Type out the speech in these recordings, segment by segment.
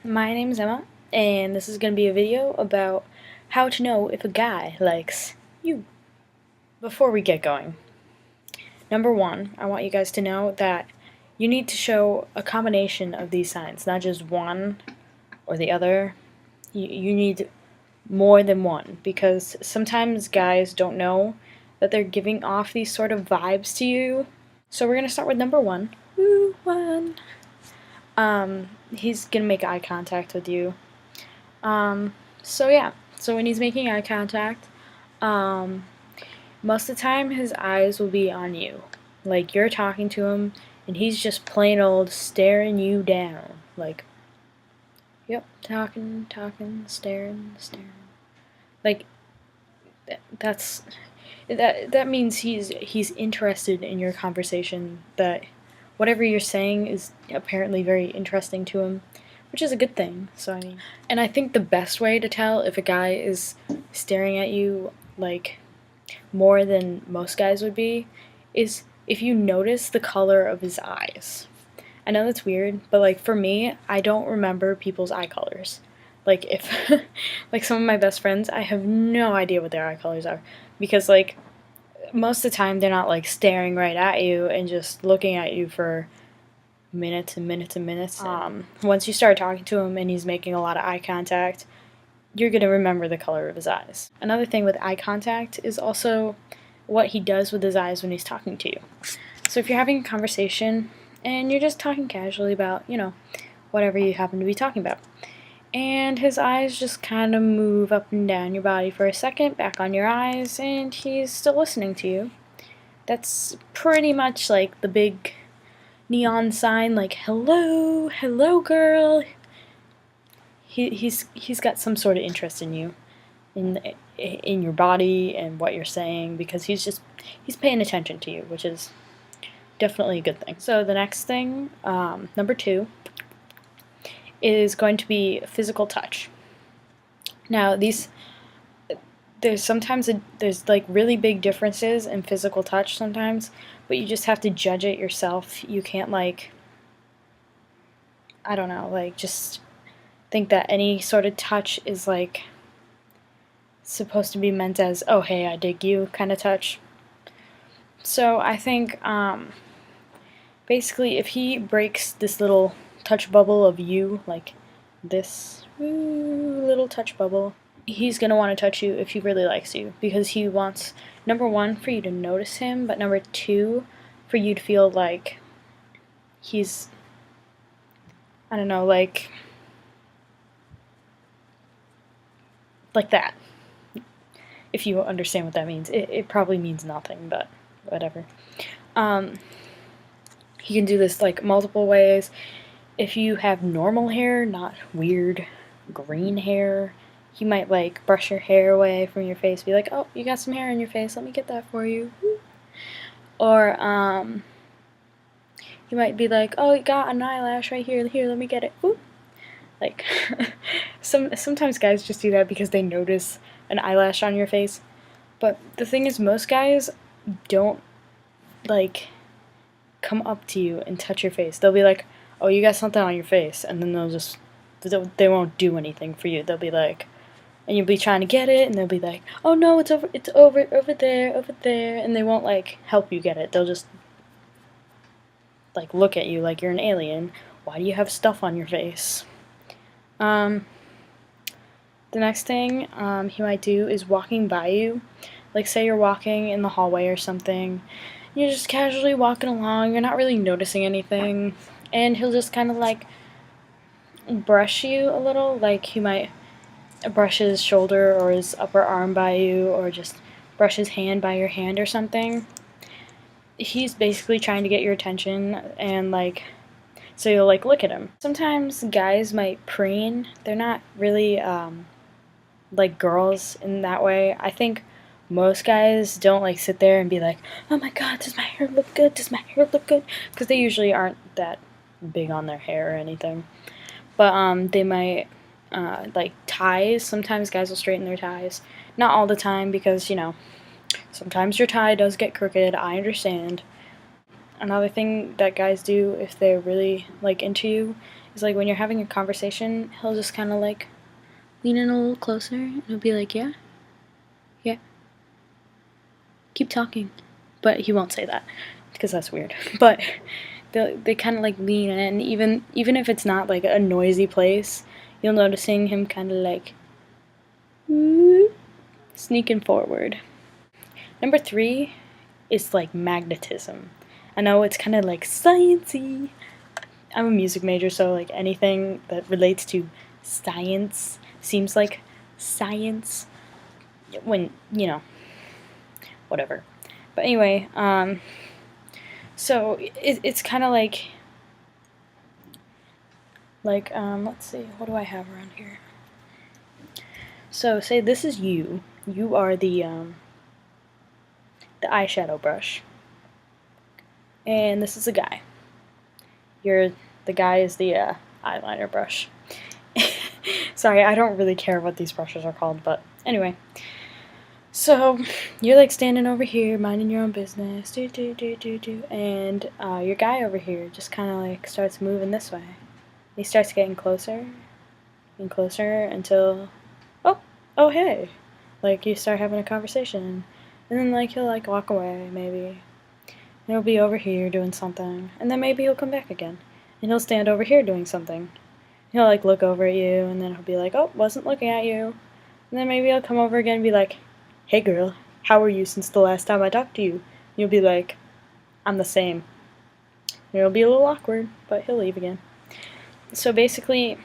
My name is Emma, and this is going to be a video about how to know if a guy likes you. Before we get going, number one, I want you guys to know that you need to show a combination of these signs, not just one or the other. You need more than one, because sometimes guys don't know that they're giving off these sort of vibes to you. So we're going to start with number one. Woo, one. He's going to make eye contact with you. So when he's making eye contact, most of the time his eyes will be on you. Like, you're talking to him, and he's just plain old staring you down. Like, yep, talking, staring. Like, that means he's interested in your conversation, that whatever you're saying is apparently very interesting to him, which is a good thing. And I think the best way to tell if a guy is staring at you, like, more than most guys would be, is if you notice the color of his eyes. I know that's weird, but, like, for me, I don't remember people's eye colors. Like, if, like, some of my best friends, I have no idea what their eye colors are, because, like, most of the time they're not, like, staring right at you and just looking at you for minutes and minutes and minutes. Once you start talking to him and he's making a lot of eye contact, you're going to remember the color of his eyes. Another thing with eye contact is also what he does with his eyes when he's talking to you. So if you're having a conversation and you're just talking casually about, whatever you happen to be talking about, and his eyes just kind of move up and down your body for a second, back on your eyes, and he's still listening to you, that's pretty much like the big neon sign, like, hello girl. He's got some sort of interest in you, in your body and what you're saying, because he's paying attention to you, which is definitely a good thing. So the next thing, number two, is going to be physical touch. Now, there's like really big differences in physical touch sometimes, but you just have to judge it yourself. You can't, like, I don't know, like, just think that any sort of touch is, like, supposed to be meant as, oh, hey, I dig you kind of touch. So I think, basically, if he breaks this little touch bubble of you, like this little touch bubble, he's going to want to touch you if he really likes you, because he wants, number one, for you to notice him, but number two, for you to feel like he's, I don't know, like that. If you understand what that means. It probably means nothing, but whatever. He can do this, like, multiple ways. If you have normal hair, not weird green hair, he might, like, brush your hair away from your face, be like, oh, you got some hair in your face, let me get that for you. Or, he might be like, oh, you got an eyelash right here, let me get it. Ooh. Like, sometimes guys just do that because they notice an eyelash on your face. But the thing is, most guys don't, like, come up to you and touch your face. They'll be like, oh, you got something on your face, and then they won't do anything for you. They'll be like, and you'll be trying to get it, and they'll be like, oh no, it's over there, and they won't, like, help you get it. They'll just, like, look at you like you're an alien. Why do you have stuff on your face? The next thing he might do is walking by you. Like, say you're walking in the hallway or something, you're just casually walking along, you're not really noticing anything, and he'll just kind of, like, brush you a little. Like, he might brush his shoulder or his upper arm by you, or just brush his hand by your hand or something. He's basically trying to get your attention, and, like, so you'll, like, look at him. Sometimes guys might preen. They're not really, like, girls in that way. I think most guys don't, like, sit there and be like, oh my god, does my hair look good? Because they usually aren't that big on their hair or anything. But they might, like, ties. Sometimes guys will straighten their ties. Not all the time, because, sometimes your tie does get crooked. I understand. Another thing that guys do if they're really, like, into you is like when you're having a conversation, he'll just kind of like lean in a little closer and he'll be like, yeah, yeah, keep talking. But he won't say that because that's weird. But they kind of like lean in, even if it's not like a noisy place, you'll noticing him kind of like sneaking forward. Number 3 is like magnetism. I know it's kind of like sciencey. I'm a music major, so like anything that relates to science seems like science when, whatever. But anyway, so it's kind of like let's see, what do I have around here? So say this is you. You are the eyeshadow brush, and this is a guy. The guy is the eyeliner brush. Sorry, I don't really care what these brushes are called, but anyway. So you're like standing over here, minding your own business, and your guy over here just kind of like starts moving this way. He starts getting closer and closer until, oh hey, like you start having a conversation, and then like he'll like walk away maybe, and he'll be over here doing something, and then maybe he'll come back again, and he'll stand over here doing something. He'll like look over at you, and then he'll be like, oh, wasn't looking at you, and then maybe he'll come over again and be like, hey girl, how are you since the last time I talked to you? And you'll be like, I'm the same. And it'll be a little awkward, but he'll leave again. So basically,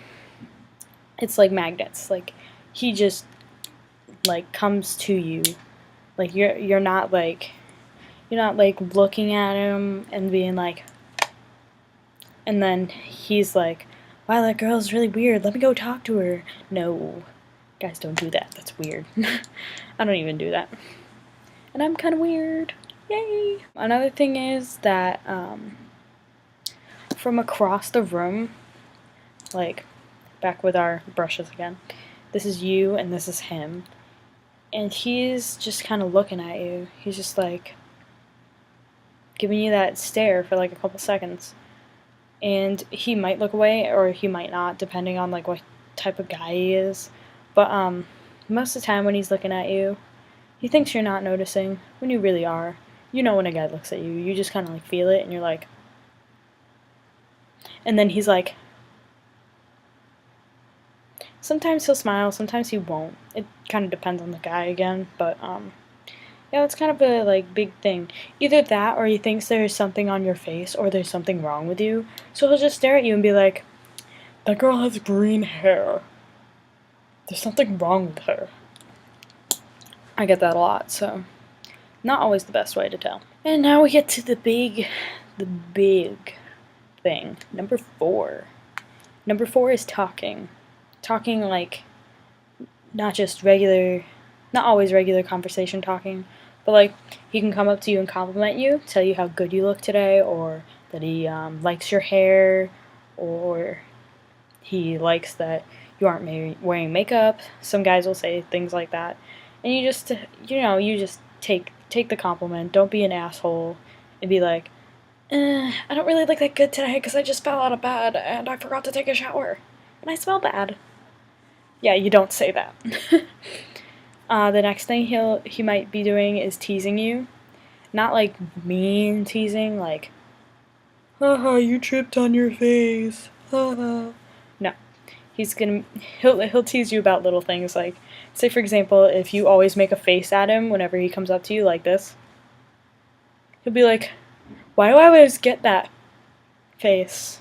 it's like magnets. Like he just like comes to you. Like you're not like looking at him and being like, and then he's like, wow, that girl's really weird, let me go talk to her. No, guys don't do that, that's weird. I don't even do that, and I'm kind of weird. Yay. Another thing is that from across the room, like back with our brushes again, this is you and this is him, and he's just kind of looking at you. He's just like giving you that stare for like a couple seconds, and he might look away or he might not, depending on like what type of guy he is. But most of the time when he's looking at you, he thinks you're not noticing when you really are. You know when a guy looks at you, you just kind of like feel it, and you're like, and then he's like, sometimes he'll smile, sometimes he won't. It kind of depends on the guy again, but yeah, it's kind of a like big thing. Either that or he thinks there's something on your face or there's something wrong with you. So he'll just stare at you and be like, that girl has green hair. There's something wrong with her. I get that a lot, so not always the best way to tell. And now we get to the big thing. Number 4. Number 4 is talking. Talking like not just regular, not always regular conversation talking, but like he can come up to you and compliment you, tell you how good you look today, or that he likes your hair, or he likes that you aren't wearing makeup. Some guys will say things like that, and you just take the compliment. Don't be an asshole and be like, I don't really look that good today because I just fell out of bed and I forgot to take a shower and I smell bad. Yeah, you don't say that. The next thing he might be doing is teasing you. Not like mean teasing, like, haha, you tripped on your face, haha. No. He'll tease you about little things, like, say for example, if you always make a face at him whenever he comes up to you like this, he'll be like, why do I always get that face?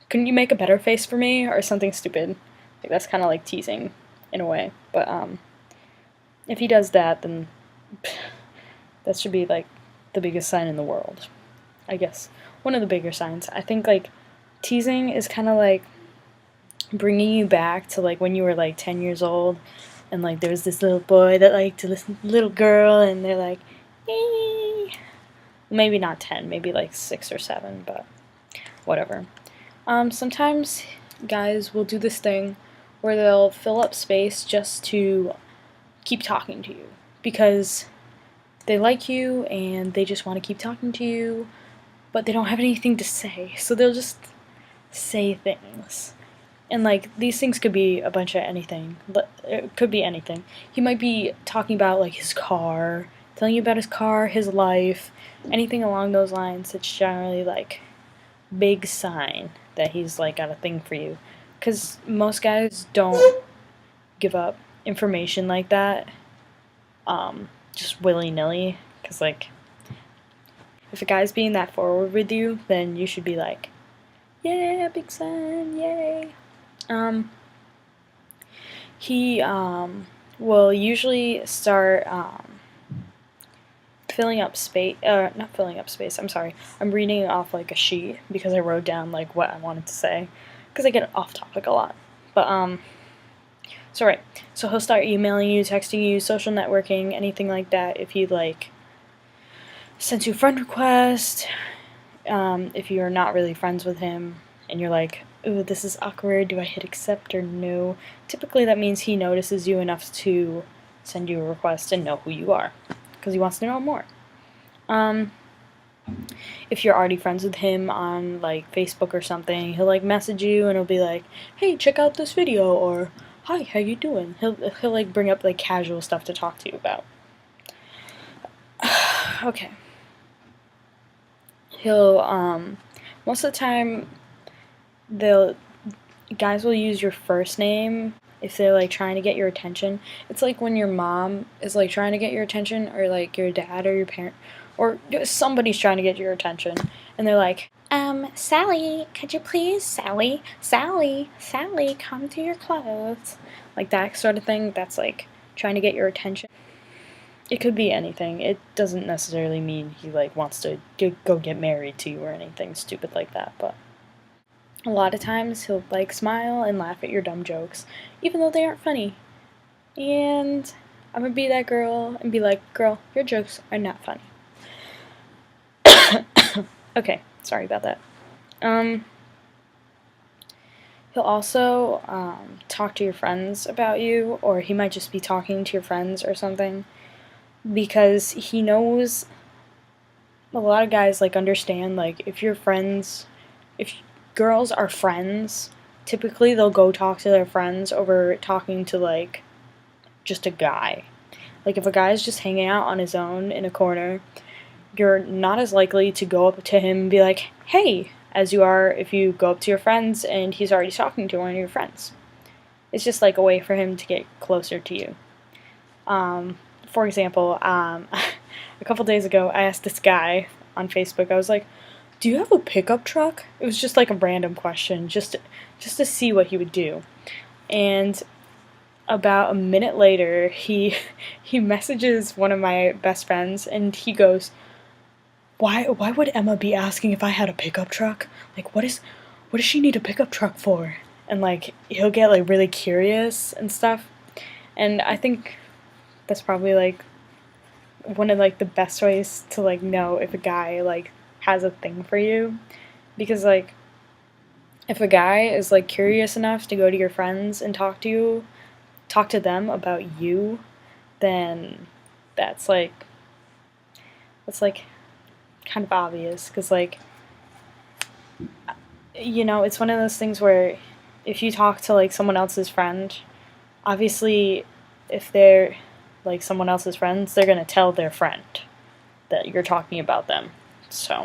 Couldn't you make a better face for me? Or something stupid. Like, that's kind of like teasing in a way, but if he does that, then that should be like the biggest sign in the world, I guess. One of the bigger signs. I think like teasing is kind of like bringing you back to like when you were like 10 years old, and like there was this little boy that liked to listen to little girl, and they're like, ee. Maybe not 10, maybe like 6 or 7, but whatever. Sometimes guys will do this thing where they'll fill up space just to keep talking to you because they like you and they just want to keep talking to you, but they don't have anything to say, so they'll just say things. And like these things could be a bunch of anything. It could be anything. He might be talking about like his car, telling you about his car, his life, anything along those lines. It's generally like big sign that he's like got a thing for you. Cuz most guys don't give up information like that just willy-nilly, cuz like if a guy's being that forward with you, then you should be like, yeah, big sign, yay. He will usually start filling up space, not filling up space, I'm sorry. I'm reading off like a sheet because I wrote down like what I wanted to say because I get off topic a lot. But so right. So he'll start emailing you, texting you, social networking, anything like that if he like sends you a friend request, if you're not really friends with him and you're like, ooh, this is awkward, do I hit accept or no? Typically that means he notices you enough to send you a request and know who you are, because he wants to know more. If you're already friends with him on like Facebook or something, he'll like message you and he'll be like, hey, check out this video, or hi, how you doing? He'll like bring up like casual stuff to talk to you about. Okay. He'll most of the time guys will use your first name if they're like trying to get your attention. It's like when your mom is like trying to get your attention, or like your dad or your parent, or somebody's trying to get your attention, and they're like, Sally, could you please, Sally, come to your clothes, like that sort of thing. That's like trying to get your attention. It could be anything. It doesn't necessarily mean he like wants to go get married to you or anything stupid like that, but a lot of times he'll like smile and laugh at your dumb jokes, even though they aren't funny. And I'm gonna be that girl and be like, girl, your jokes are not funny. Okay, sorry about that. He'll also talk to your friends about you, or he might just be talking to your friends or something, because he knows a lot of guys like understand like if girls are friends, typically they'll go talk to their friends over talking to like just a guy. Like if a guy's just hanging out on his own in a corner, you're not as likely to go up to him and be like, hey, as you are if you go up to your friends and he's already talking to one of your friends. It's just like a way for him to get closer to you. For example, a couple days ago, I asked this guy on Facebook, I was like, do you have a pickup truck? It was just like a random question, just to see what he would do. And about a minute later, he messages one of my best friends, and he goes, why would Emma be asking if I had a pickup truck? Like, what does she need a pickup truck for? And like, he'll get like really curious and stuff. And I think that's probably like one of like the best ways to like know if a guy like has a thing for you, because like if a guy is like curious enough to go to your friends and talk to them about you, then that's like kind of obvious, because like, you know, it's one of those things where if you talk to like someone else's friend, obviously if they're like someone else's friends, they're gonna tell their friend that you're talking about them. So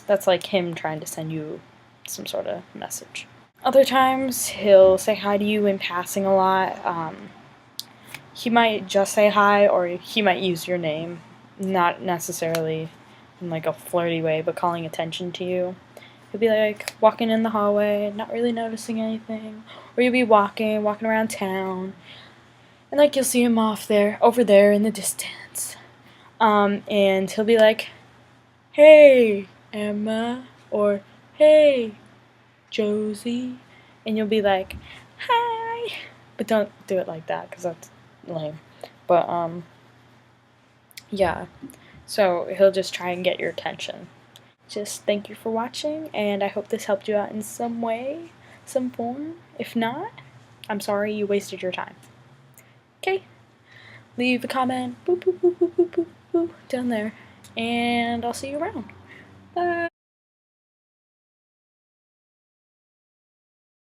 that's like him trying to send you some sort of message. Other times he'll say hi to you in passing a lot. He might just say hi, or he might use your name, not necessarily in like a flirty way, but calling attention to you. He'll be like walking in the hallway, not really noticing anything, or you'll be walking around town, and like you'll see him over there in the distance, and he'll be like, hey, Emma, or hey, Josie, and you'll be like, hi, but don't do it like that, because that's lame. But yeah, so he'll just try and get your attention. Just thank you for watching, and I hope this helped you out in some way, some form. If not, I'm sorry you wasted your time. Okay, leave a comment, boop, boop, boop, boop, boop, boop, boop, down there, and I'll see you around. Bye.